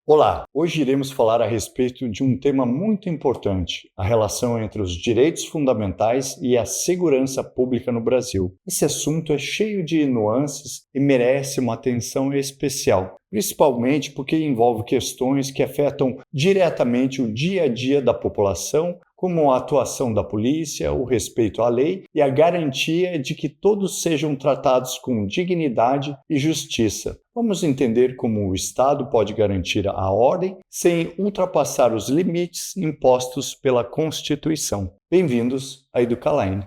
Olá, hoje iremos falar a respeito de um tema muito importante, a relação entre os direitos fundamentais e a segurança pública no Brasil. Esse assunto é cheio de nuances e merece uma atenção especial, principalmente porque envolve questões que afetam diretamente o dia a dia da população, como a atuação da polícia, o respeito à lei e a garantia de que todos sejam tratados com dignidade e justiça. Vamos entender como o Estado pode garantir a ordem sem ultrapassar os limites impostos pela Constituição. Bem-vindos à Educaline.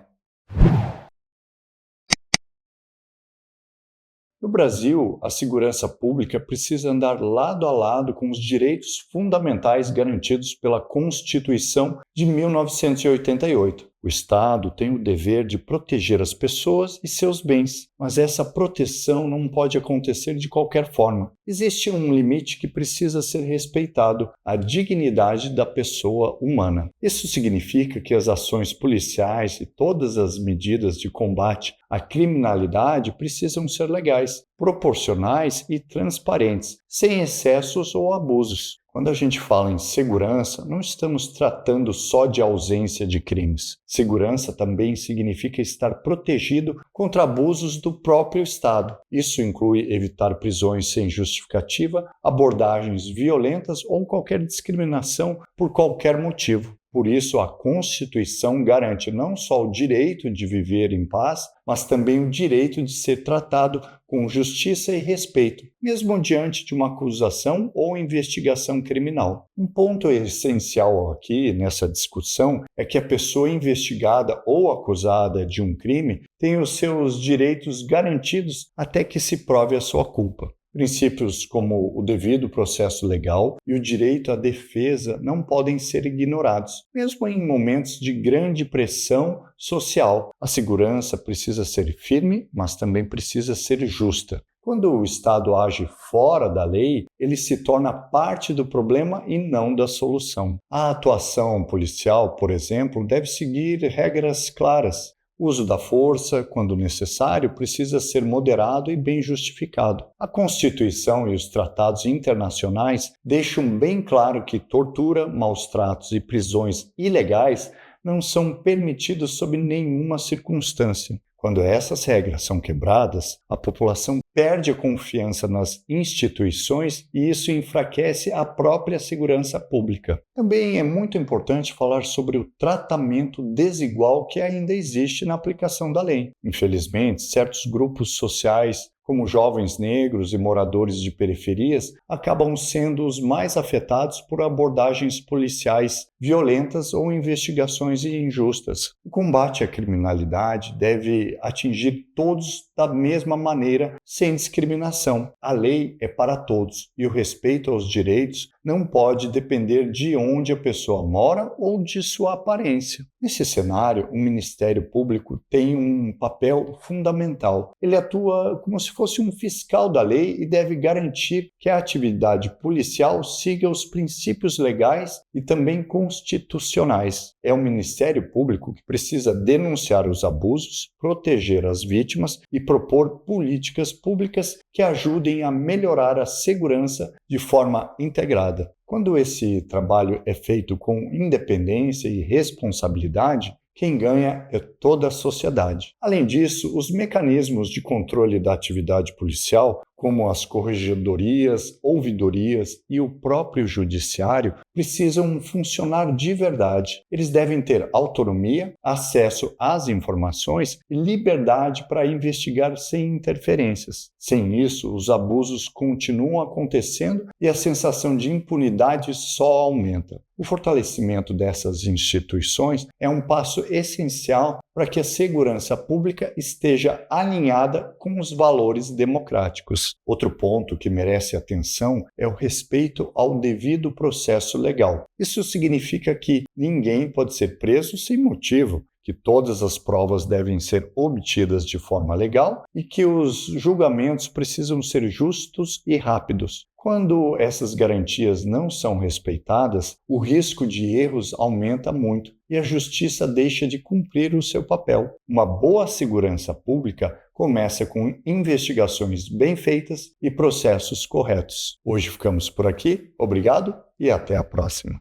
No Brasil, a segurança pública precisa andar lado a lado com os direitos fundamentais garantidos pela Constituição de 1988. O Estado tem o dever de proteger as pessoas e seus bens, mas essa proteção não pode acontecer de qualquer forma. Existe um limite que precisa ser respeitado, a dignidade da pessoa humana. Isso significa que as ações policiais e todas as medidas de combate à criminalidade precisam ser legais, proporcionais e transparentes, sem excessos ou abusos. Quando a gente fala em segurança, não estamos tratando só de ausência de crimes. Segurança também significa estar protegido contra abusos do próprio Estado. Isso inclui evitar prisões sem justificativa, abordagens violentas ou qualquer discriminação por qualquer motivo. Por isso, a Constituição garante não só o direito de viver em paz, mas também o direito de ser tratado com justiça e respeito, mesmo diante de uma acusação ou investigação criminal. Um ponto essencial aqui nessa discussão é que a pessoa investigada ou acusada de um crime tem os seus direitos garantidos até que se prove a sua culpa. Princípios como o devido processo legal e o direito à defesa não podem ser ignorados, mesmo em momentos de grande pressão social. A segurança precisa ser firme, mas também precisa ser justa. Quando o Estado age fora da lei, ele se torna parte do problema e não da solução. A atuação policial, por exemplo, deve seguir regras claras. O uso da força, quando necessário, precisa ser moderado e bem justificado. A Constituição e os tratados internacionais deixam bem claro que tortura, maus-tratos e prisões ilegais não são permitidos sob nenhuma circunstância. Quando essas regras são quebradas, a população perde a confiança nas instituições e isso enfraquece a própria segurança pública. Também é muito importante falar sobre o tratamento desigual que ainda existe na aplicação da lei. Infelizmente, certos grupos sociais, como jovens negros e moradores de periferias, acabam sendo os mais afetados por abordagens policiais violentas ou investigações injustas. O combate à criminalidade deve atingir todos da mesma maneira, sem discriminação. A lei é para todos e o respeito aos direitos não pode depender de onde a pessoa mora ou de sua aparência. Nesse cenário, o Ministério Público tem um papel fundamental. Ele atua como se fosse um fiscal da lei e deve garantir que a atividade policial siga os princípios legais e também constitucionais. É o Ministério Público que precisa denunciar os abusos, proteger as vítimas e propor políticas públicas que ajudem a melhorar a segurança de forma integrada. Quando esse trabalho é feito com independência e responsabilidade, quem ganha é toda a sociedade. Além disso, os mecanismos de controle da atividade policial, como as corregedorias, ouvidorias e o próprio judiciário, precisam funcionar de verdade. Eles devem ter autonomia, acesso às informações e liberdade para investigar sem interferências. Sem isso, os abusos continuam acontecendo e a sensação de impunidade só aumenta. O fortalecimento dessas instituições é um passo essencial para que a segurança pública esteja alinhada com os valores democráticos. Outro ponto que merece atenção é o respeito ao devido processo legal. Isso significa que ninguém pode ser preso sem motivo, que todas as provas devem ser obtidas de forma legal e que os julgamentos precisam ser justos e rápidos. Quando essas garantias não são respeitadas, o risco de erros aumenta muito e a justiça deixa de cumprir o seu papel. Uma boa segurança pública começa com investigações bem feitas e processos corretos. Hoje ficamos por aqui. Obrigado e até a próxima.